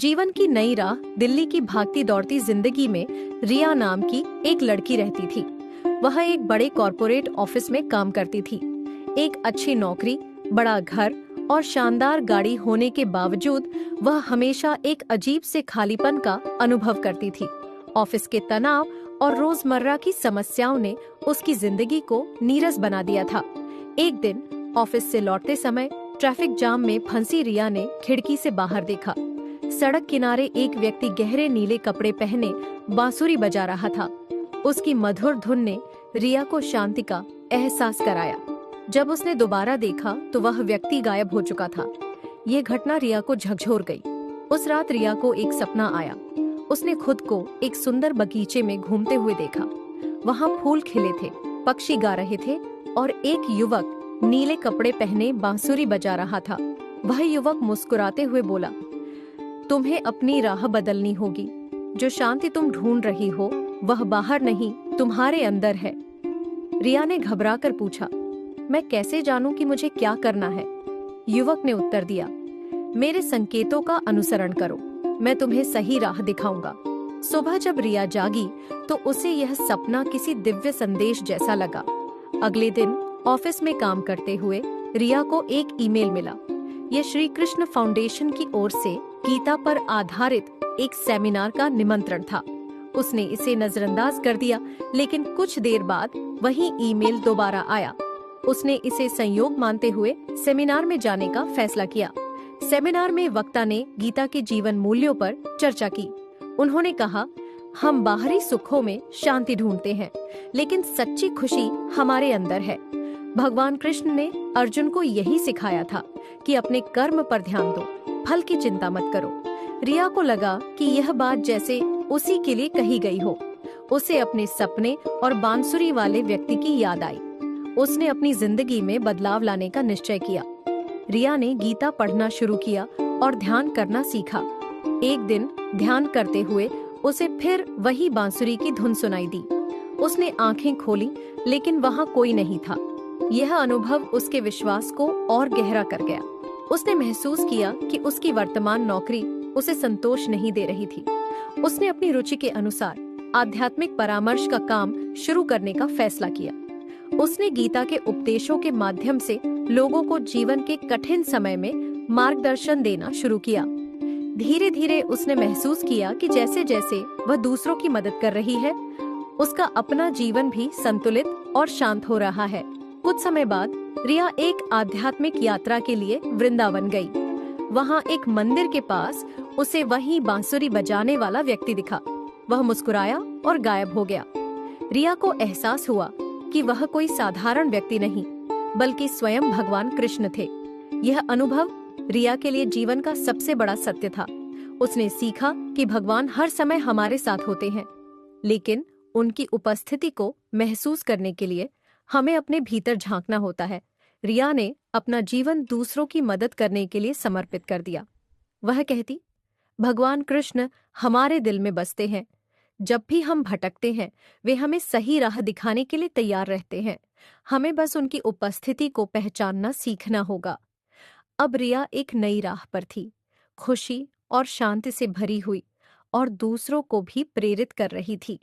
जीवन की नई राह दिल्ली की भागती दौड़ती जिंदगी में रिया नाम की एक लड़की रहती थी। वह एक बड़े कॉरपोरेट ऑफिस में काम करती थी। एक अच्छी नौकरी, बड़ा घर और शानदार गाड़ी होने के बावजूद वह हमेशा एक अजीब से खालीपन का अनुभव करती थी। ऑफिस के तनाव और रोजमर्रा की समस्याओं ने उसकी जिंदगी को नीरस बना दिया था। एक दिन ऑफिस से लौटते समय ट्रैफिक जाम में फंसी रिया ने खिड़की से बाहर देखा। सड़क किनारे एक व्यक्ति गहरे नीले कपड़े पहने बांसुरी बजा रहा था। उसकी मधुर धुन ने रिया को शांति का एहसास कराया। जब उसने दोबारा देखा तो वह व्यक्ति गायब हो चुका था। ये घटना रिया को झकझोर गई। उस रात रिया को एक सपना आया। उसने खुद को एक सुंदर बगीचे में घूमते हुए देखा। वहाँ फूल खिले थे, पक्षी गा रहे थे और एक युवक नीले कपड़े पहने बांसुरी बजा रहा था। वह युवक मुस्कुराते हुए बोला, तुम्हें अपनी राह बदलनी होगी। जो शांति तुम ढूंढ रही हो वह बाहर नहीं, तुम्हारे अंदर है। रिया ने घबराकर पूछा, मैं कैसे जानूं कि मुझे क्या करना है? युवक ने उत्तर दिया, मेरे संकेतों का अनुसरण करो, मैं तुम्हें सही राह दिखाऊंगा। सुबह जब रिया जागी तो उसे यह सपना किसी दिव्य संदेश जैसा लगा। अगले दिन ऑफिस में काम करते हुए रिया को एक ईमेल मिला। यह श्री कृष्ण फाउंडेशन की ओर से गीता पर आधारित एक सेमिनार का निमंत्रण था। उसने इसे नजरअंदाज कर दिया, लेकिन कुछ देर बाद वही ईमेल दोबारा आया। उसने इसे संयोग मानते हुए सेमिनार में जाने का फैसला किया। सेमिनार में वक्ता ने गीता के जीवन मूल्यों पर चर्चा की। उन्होंने कहा, हम बाहरी सुखों में शांति ढूंढते हैं, लेकिन सच्ची खुशी हमारे अंदर है। भगवान कृष्ण ने अर्जुन को यही सिखाया था कि अपने कर्म पर ध्यान दो, फल की चिंता मत करो। रिया को लगा कि यह बात जैसे उसी के लिए कही गई हो। उसे अपने सपने और बांसुरी वाले व्यक्ति की याद आई। उसने अपनी जिंदगी में बदलाव लाने का निश्चय किया। रिया ने गीता पढ़ना शुरू किया और ध्यान करना सीखा। एक दिन ध्यान करते हुए उसे फिर वही बांसुरी की धुन सुनाई दी। उसने आंखें खोली, लेकिन वहाँ कोई नहीं था। यह अनुभव उसके विश्वास को और गहरा कर गया। उसने महसूस किया कि उसकी वर्तमान नौकरी उसे संतोष नहीं दे रही थी। उसने अपनी रुचि के अनुसार आध्यात्मिक परामर्श का काम शुरू करने का फैसला किया। उसने गीता के उपदेशों के माध्यम से लोगों को जीवन के कठिन समय में मार्गदर्शन देना शुरू किया। धीरे धीरे उसने महसूस किया कि जैसे जैसे वह दूसरों की मदद कर रही है, उसका अपना जीवन भी संतुलित और शांत हो रहा है। कुछ समय बाद रिया एक आध्यात्मिक यात्रा के लिए वृंदावन गई। वहाँ एक मंदिर के पास उसे वही बांसुरी बजाने वाला व्यक्ति दिखा। वह मुस्कुराया और गायब हो गया। रिया को एहसास हुआ कि वह कोई साधारण व्यक्ति नहीं, बल्कि स्वयं भगवान कृष्ण थे। यह अनुभव रिया के लिए जीवन का सबसे बड़ा सत्य था। उसने सीखा कि भगवान हर समय हमारे साथ होते हैं, लेकिन उनकी उपस्थिति को महसूस करने के लिए हमें अपने भीतर झांकना होता है। रिया ने अपना जीवन दूसरों की मदद करने के लिए समर्पित कर दिया। वह कहती, भगवान कृष्ण हमारे दिल में बसते हैं। जब भी हम भटकते हैं, वे हमें सही राह दिखाने के लिए तैयार रहते हैं। हमें बस उनकी उपस्थिति को पहचानना सीखना होगा। अब रिया एक नई राह पर थी, खुशी और शांति से भरी हुई, और दूसरों को भी प्रेरित कर रही थी।